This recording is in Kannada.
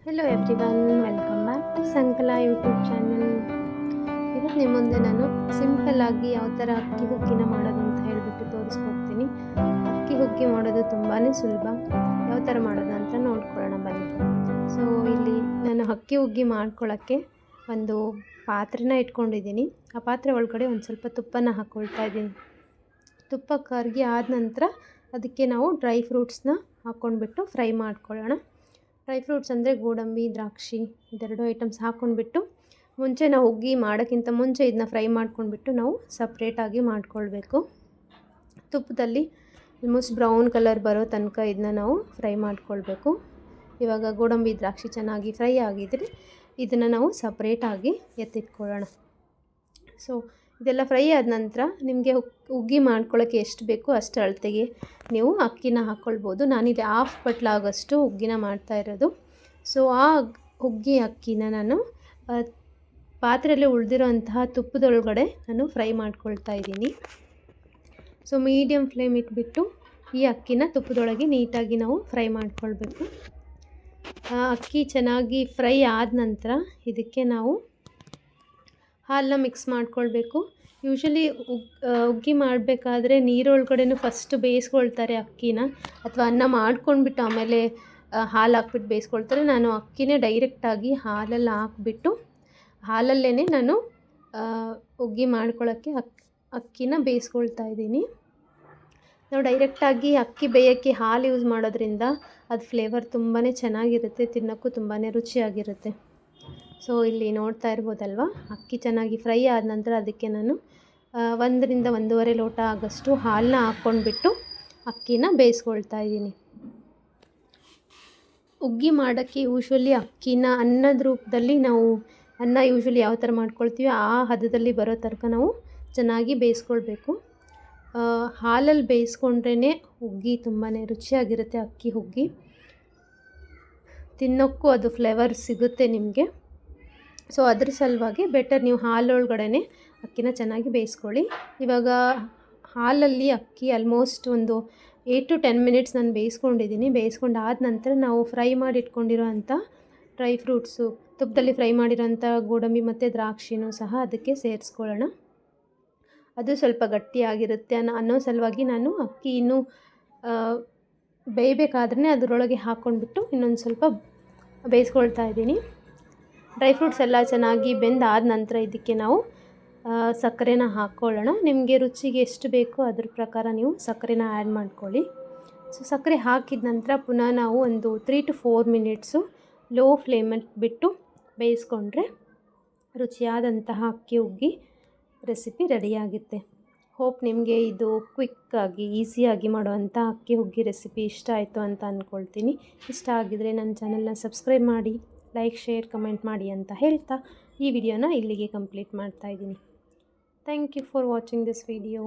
Hello everyone, welcome back to Sankala YouTube channel. ಇವತ್ತು ನಿಮ್ಮ ಮುಂದೆ ನಾನು ಸಿಂಪಲ್ಲಾಗಿ ಯಾವ ಥರ ಅಕ್ಕಿ ಹುಗ್ಗಿನ ಮಾಡೋದು ಅಂತ ಹೇಳಿಬಿಟ್ಟು ತೋರಿಸ್ಕೊಡ್ತೀನಿ. ಅಕ್ಕಿ ಹುಗ್ಗಿ ಮಾಡೋದು ತುಂಬಾ ಸುಲಭ. ಯಾವ ಥರ ಮಾಡೋದು ಅಂತ ನೋಡ್ಕೊಳ್ಳೋಣ ಬನ್ನಿ. ಸೊ ಇಲ್ಲಿ ನಾನು ಅಕ್ಕಿ ಹುಗ್ಗಿ ಮಾಡ್ಕೊಳ್ಳೋಕ್ಕೆ ಒಂದು ಪಾತ್ರೆನ ಇಟ್ಕೊಂಡಿದ್ದೀನಿ. ಆ ಪಾತ್ರೆ ಒಳಗಡೆ ಒಂದು ಸ್ವಲ್ಪ ತುಪ್ಪನ ಹಾಕ್ಕೊಳ್ತಾ ಇದ್ದೀನಿ. ತುಪ್ಪ ಕರಗಿ ಆದ ನಂತರ ಅದಕ್ಕೆ ನಾವು ಡ್ರೈ ಫ್ರೂಟ್ಸ್ನ ಹಾಕ್ಕೊಂಡ್ಬಿಟ್ಟು ಫ್ರೈ ಮಾಡ್ಕೊಳ್ಳೋಣ. ಡ್ರೈ ಫ್ರೂಟ್ಸ್ ಅಂದರೆ ಗೋಡಂಬಿ, ದ್ರಾಕ್ಷಿ ಇದೆರಡು ಐಟಮ್ಸ್ ಹಾಕ್ಕೊಂಡ್ಬಿಟ್ಟು ಮುಂಚೆ ನಾವು ಹುಗ್ಗಿ ಮಾಡೋಕ್ಕಿಂತ ಮುಂಚೆ ಇದನ್ನ ಫ್ರೈ ಮಾಡ್ಕೊಂಡ್ಬಿಟ್ಟು ನಾವು ಸಪ್ರೇಟಾಗಿ ಮಾಡ್ಕೊಳ್ಬೇಕು. ತುಪ್ಪದಲ್ಲಿ ಆಲ್ಮೋಸ್ಟ್ ಬ್ರೌನ್ ಕಲರ್ ಬರೋ ತನಕ ಇದನ್ನ ನಾವು ಫ್ರೈ ಮಾಡ್ಕೊಳ್ಬೇಕು. ಇವಾಗ ಗೋಡಂಬಿ, ದ್ರಾಕ್ಷಿ ಚೆನ್ನಾಗಿ ಫ್ರೈ ಆಗಿದ್ದರೆ ಇದನ್ನು ನಾವು ಸಪ್ರೇಟಾಗಿ ಎತ್ತಿಟ್ಕೊಳ್ಳೋಣ. ಸೊ ಇದೆಲ್ಲ ಫ್ರೈ ಆದ ನಂತರ ನಿಮಗೆ ಹುಗ್ಗಿ ಮಾಡ್ಕೊಳ್ಳೋಕ್ಕೆ ಎಷ್ಟು ಬೇಕೋ ಅಷ್ಟು ಅಳತೆಗೆ ನೀವು ಅಕ್ಕಿನ ಹಾಕ್ಕೊಳ್ಬೋದು. ನಾನಿಲ್ಲಿ ಹಾಫ್ ಬಟ್ಲಾಗಷ್ಟು ಹುಗ್ಗಿನ ಮಾಡ್ತಾ ಇರೋದು. ಸೊ ಆ ಹುಗ್ಗಿ ಅಕ್ಕಿನ ನಾನು ಪಾತ್ರೆಯಲ್ಲಿ ಉಳಿದಿರೋಂತಹ ತುಪ್ಪದೊಳಗಡೆ ನಾನು ಫ್ರೈ ಮಾಡ್ಕೊಳ್ತಾ ಇದ್ದೀನಿ. ಸೊ ಮೀಡಿಯಮ್ ಫ್ಲೇಮ್ ಇಟ್ಬಿಟ್ಟು ಈ ಅಕ್ಕಿನ ತುಪ್ಪದೊಳಗೆ ನೀಟಾಗಿ ನಾವು ಫ್ರೈ ಮಾಡ್ಕೊಳ್ಬೇಕು. ಅಕ್ಕಿ ಚೆನ್ನಾಗಿ ಫ್ರೈ ಆದ ನಂತರ ಇದಕ್ಕೆ ನಾವು ಹಾಲನ್ನ ಮಿಕ್ಸ್ ಮಾಡ್ಕೊಳ್ಬೇಕು. ಯೂಶ್ವಲಿ ಹುಗ್ಗಿ ಮಾಡಬೇಕಾದ್ರೆ ನೀರೊಳಗಡೆನೂ ಫಸ್ಟ್ ಬೇಯಿಸ್ಕೊಳ್ತಾರೆ ಅಕ್ಕಿನ, ಅಥವಾ ಅನ್ನ ಮಾಡ್ಕೊಂಡ್ಬಿಟ್ಟು ಆಮೇಲೆ ಹಾಲು ಹಾಕ್ಬಿಟ್ಟು ಬೇಯಿಸ್ಕೊಳ್ತಾರೆ. ನಾನು ಅಕ್ಕಿನೇ ಡೈರೆಕ್ಟಾಗಿ ಹಾಲಲ್ಲಿ ಹಾಕ್ಬಿಟ್ಟು ಹಾಲಲ್ಲೇ ನಾನು ಹುಗ್ಗಿ ಮಾಡ್ಕೊಳ್ಳೋಕ್ಕೆ ಅಕ್ಕಿನ ಬೇಯಿಸ್ಕೊಳ್ತಾ ಇದ್ದೀನಿ. ನಾವು ಡೈರೆಕ್ಟಾಗಿ ಅಕ್ಕಿ ಬೇಯೋಕ್ಕೆ ಹಾಲು ಯೂಸ್ ಮಾಡೋದ್ರಿಂದ ಅದು ಫ್ಲೇವರ್ ತುಂಬಾ ಚೆನ್ನಾಗಿರುತ್ತೆ, ತಿನ್ನೋಕ್ಕೂ ತುಂಬಾ ರುಚಿಯಾಗಿರುತ್ತೆ. ಸೊ ಇಲ್ಲಿ ನೋಡ್ತಾ ಇರ್ಬೋದಲ್ವ, ಅಕ್ಕಿ ಚೆನ್ನಾಗಿ ಫ್ರೈ ಆದ ನಂತರ ಅದಕ್ಕೆ ನಾನು 1 ರಿಂದ 1.5 ಲೋಟ ಆಗೋಷ್ಟು ಹಾಲನ್ನ ಹಾಕ್ಕೊಂಡ್ಬಿಟ್ಟು ಅಕ್ಕಿನ ಬೇಯಿಸ್ಕೊಳ್ತಾ ಇದ್ದೀನಿ. ಹುಗ್ಗಿ ಮಾಡೋಕ್ಕೆ ಯೂಶ್ವಲಿ ಅಕ್ಕಿನ ಅನ್ನದ ರೂಪದಲ್ಲಿ ನಾವು ಅನ್ನ ಯೂಶ್ವಲಿ ಯಾವ ಥರ ಮಾಡ್ಕೊಳ್ತೀವಿ ಆ ಹದದಲ್ಲಿ ಬರೋ ತನಕ ನಾವು ಚೆನ್ನಾಗಿ ಬೇಯಿಸ್ಕೊಳ್ಬೇಕು. ಹಾಲಲ್ಲಿ ಬೇಯಿಸ್ಕೊಂಡ್ರೇ ಹುಗ್ಗಿ ತುಂಬಾ ರುಚಿಯಾಗಿರುತ್ತೆ. ಅಕ್ಕಿ ಹುಗ್ಗಿ ತಿನ್ನೋಕ್ಕೂ ಅದು ಫ್ಲೇವರ್ ಸಿಗುತ್ತೆ ನಿಮಗೆ. ಸೊ ಅದ್ರ ಸಲುವಾಗಿ ಬೆಟರ್ ನೀವು ಹಾಲೊಳಗಡೆ ಅಕ್ಕಿನ ಚೆನ್ನಾಗಿ ಬೇಯಿಸ್ಕೊಳ್ಳಿ. ಇವಾಗ ಹಾಲಲ್ಲಿ ಅಕ್ಕಿ ಆಲ್ಮೋಸ್ಟ್ ಒಂದು 8 to 10 ಮಿನಿಟ್ಸ್ ನಾನು ಬೇಯಿಸ್ಕೊಂಡಿದ್ದೀನಿ. ಬೇಯಿಸ್ಕೊಂಡಾದ ನಂತರ ನಾವು ಫ್ರೈ ಮಾಡಿ ಇಟ್ಕೊಂಡಿರೋ ಅಂಥ ಡ್ರೈ ಫ್ರೂಟ್ಸು, ತುಪ್ಪದಲ್ಲಿ ಫ್ರೈ ಮಾಡಿರೋಂಥ ಗೋಡಂಬಿ ಮತ್ತು ದ್ರಾಕ್ಷಿನೂ ಸಹ ಅದಕ್ಕೆ ಸೇರಿಸ್ಕೊಳ್ಳೋಣ. ಅದು ಸ್ವಲ್ಪ ಗಟ್ಟಿಯಾಗಿರುತ್ತೆ ಅನ್ನೋ ಸಲುವಾಗಿ ನಾನು ಅಕ್ಕಿ ಇನ್ನೂ ಬೇಯಬೇಕಾದ್ರೆ ಅದರೊಳಗೆ ಹಾಕ್ಕೊಂಡ್ಬಿಟ್ಟು ಇನ್ನೊಂದು ಸ್ವಲ್ಪ ಬೇಯಿಸ್ಕೊಳ್ತಾ ಇದ್ದೀನಿ. ಡ್ರೈ ಫ್ರೂಟ್ಸ್ ಎಲ್ಲ ಚೆನ್ನಾಗಿ ಬೆಂದಾದ ನಂತರ ಇದಕ್ಕೆ ನಾವು ಸಕ್ಕರೆನ ಹಾಕ್ಕೊಳ್ಳೋಣ. ನಿಮಗೆ ರುಚಿಗೆ ಎಷ್ಟು ಬೇಕೋ ಅದ್ರ ಪ್ರಕಾರ ನೀವು ಸಕ್ಕರೆನ ಆ್ಯಡ್ ಮಾಡ್ಕೊಳ್ಳಿ. ಸೊ ಸಕ್ಕರೆ ಹಾಕಿದ ನಂತರ ಪುನಃ ನಾವು ಒಂದು 3 to 4 ಮಿನಿಟ್ಸು ಲೋ ಫ್ಲೇಮಲ್ಲಿ ಬಿಟ್ಟು ಬೇಯಿಸ್ಕೊಂಡ್ರೆ ರುಚಿಯಾದಂತಹ ಅಕ್ಕಿ ಹುಗ್ಗಿ ರೆಸಿಪಿ ರೆಡಿಯಾಗುತ್ತೆ. ಹೋಪ್ ನಿಮಗೆ ಇದು ಕ್ವಿಕ್ಕಾಗಿ ಈಸಿಯಾಗಿ ಮಾಡುವಂಥ ಅಕ್ಕಿ ಹುಗ್ಗಿ ರೆಸಿಪಿ ಇಷ್ಟ ಆಯಿತು ಅಂತ ಅಂದ್ಕೊಳ್ತೀನಿ. ಇಷ್ಟ ಆಗಿದರೆ ನನ್ನ ಚಾನಲ್ನ ಸಬ್ಸ್ಕ್ರೈಬ್ ಮಾಡಿ, ಲೈಕ್, ಶೇರ್, ಕಮೆಂಟ್ ಮಾಡಿ ಅಂತ ಹೇಳ್ತಾ ಈ ವಿಡಿಯೋನ ಇಲ್ಲಿಗೆ ಕಂಪ್ಲೀಟ್ ಮಾಡ್ತಾ ಇದ್ದೀನಿ. Thank you for watching this video.